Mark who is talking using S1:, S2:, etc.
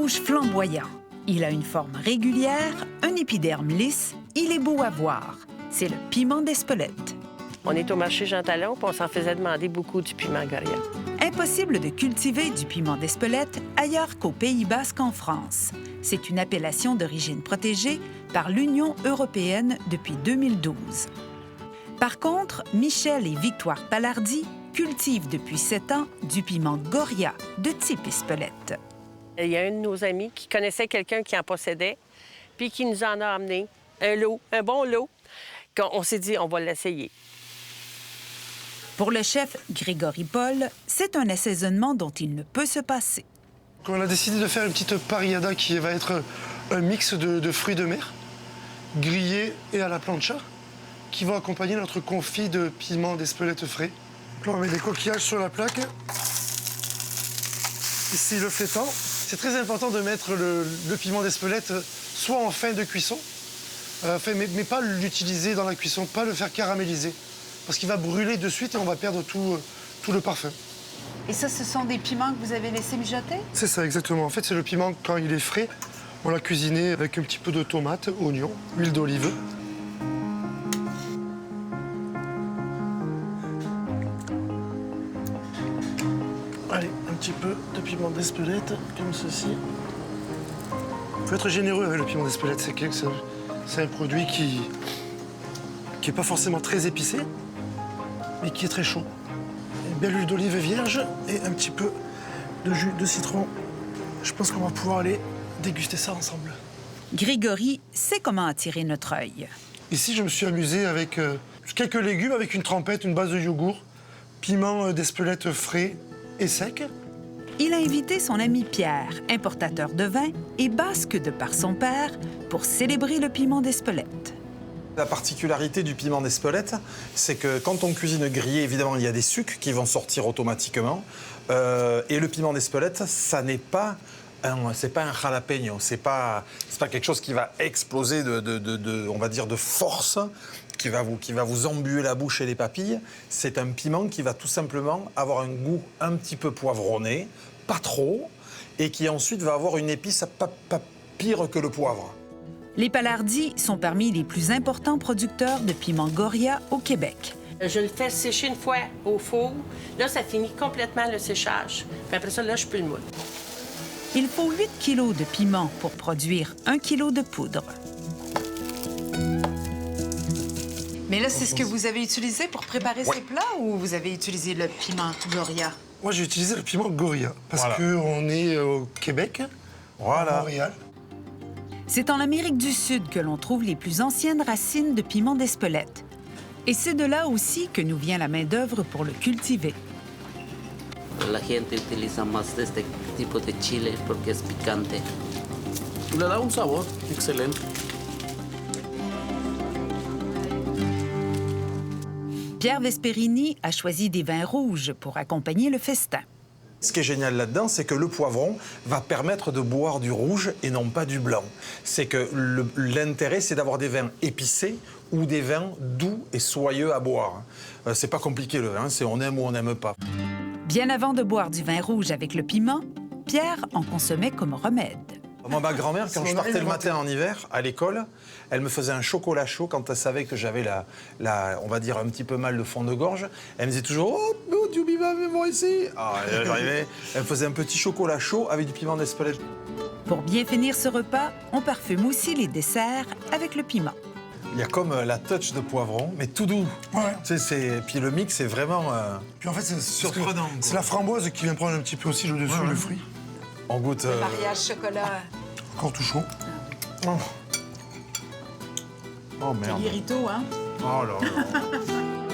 S1: rouge flamboyant. Il a une forme régulière, un épiderme lisse, il est beau à voir. C'est le piment d'Espelette.
S2: On est au marché Jean Talon, puis on s'en faisait demander beaucoup du piment Goria.
S1: Impossible de cultiver du piment d'Espelette ailleurs qu'au Pays basque en France. C'est une appellation d'origine protégée par l'Union européenne depuis 2012. Par contre, Michel et Victoire Palardy cultivent depuis 7 ans du piment Goria de type Espelette.
S2: Il y a un de nos amis qui connaissait quelqu'un qui en possédait, puis qui nous en a amené un lot, un bon lot. On s'est dit, on va l'essayer.
S1: Pour le chef Grégory Paul, c'est un assaisonnement dont il ne peut se passer.
S3: On a décidé de faire une petite parillada qui va être un mix de fruits de mer, grillés et à la plancha, qui vont accompagner notre confit de piment d'Espelette frais. Donc là, on met des coquillages sur la plaque. Ici, le flétan. C'est très important de mettre le piment d'Espelette soit en fin de cuisson, mais pas l'utiliser dans la cuisson, pas le faire caraméliser. Parce qu'il va brûler de suite et on va perdre tout le parfum.
S1: Et ça, ce sont des piments que vous avez laissés mijoter?
S3: C'est ça, exactement. En fait, c'est le piment, quand il est frais, on l'a cuisiné avec un petit peu de tomate, oignon, huile d'olive. Allez, un petit peu de piment d'Espelette, comme ceci. Il faut être généreux avec le piment d'Espelette. C'est un produit qui n'est pas forcément très épicé, mais qui est très chaud. Une belle huile d'olive vierge et un petit peu de jus de citron. Je pense qu'on va pouvoir aller déguster ça ensemble.
S1: Grégory sait comment attirer notre œil.
S3: Ici, je me suis amusé avec quelques légumes, avec une trempette, une base de yogourt, piment d'Espelette frais et sec.
S1: Il a invité son ami Pierre, importateur de vin et basque de par son père, pour célébrer le piment d'Espelette.
S4: La particularité du piment d'Espelette, c'est que quand on cuisine grillé, évidemment, il y a des sucs qui vont sortir automatiquement. Et le piment d'Espelette, ça n'est pas c'est pas un jalapeno, c'est pas quelque chose qui va exploser on va dire, de force, qui va vous embuer la bouche et les papilles. C'est un piment qui va tout simplement avoir un goût un petit peu poivronné, pas trop, et qui ensuite va avoir une épice pas pire que le poivre.
S1: Les Palardy sont parmi les plus importants producteurs de piment Goria au Québec.
S2: Je le fais sécher une fois au four. Là, ça finit complètement le séchage. Puis après ça, là, je peux le moudre.
S1: Il faut 8 kilos de piment pour produire 1 kilo de poudre.
S5: Mais là, c'est ce que vous avez utilisé pour préparer ces plats ou vous avez utilisé le piment Goria?
S3: Moi, j'ai utilisé le piment Goria parce
S4: Voilà.
S3: qu'on est au Québec,
S4: Voilà.
S3: à Montréal.
S1: C'est en Amérique du Sud que l'on trouve les plus anciennes racines de piment d'Espelette. Et c'est de là aussi que nous vient la main-d'œuvre pour le cultiver.
S6: La gente utiliza más de este tipo de chile porque es picante.
S7: Le da un sabor excelente.
S1: Pierre Vesperini a choisi des vins rouges pour accompagner le festin.
S4: Ce qui est génial là-dedans, c'est que le poivron va permettre de boire du rouge et non pas du blanc. C'est que l'intérêt, c'est d'avoir des vins épicés ou des vins doux et soyeux à boire. C'est pas compliqué le vin, c'est on aime ou on n'aime pas.
S1: Bien avant de boire du vin rouge avec le piment, Pierre en consommait comme remède.
S4: Moi, ma grand-mère, quand
S3: Si
S4: je
S3: on
S4: partais
S3: arrive
S4: le
S3: à
S4: matin en hiver, à l'école, elle me faisait un chocolat chaud quand elle savait que j'avais on va dire, un petit peu mal de fond de gorge. Elle me disait toujours « Oh, du piment, viens ici !» J'arrivais, elle me faisait un petit chocolat chaud avec du piment d'Espelette.
S1: Pour bien finir ce repas, on parfume aussi les desserts avec le piment.
S4: Il y a comme la touch de poivron, mais tout doux.
S3: Ouais.
S4: Puis le mix, c'est vraiment
S3: Puis en fait,
S4: surprenant.
S3: c'est la framboise qui vient prendre un petit peu aussi le dessus, le fruit.
S4: On goûte...
S5: Mariage chocolat.
S3: Encore tout chaud.
S4: Oh merde.
S5: Guérito, hein?
S4: Oh là là.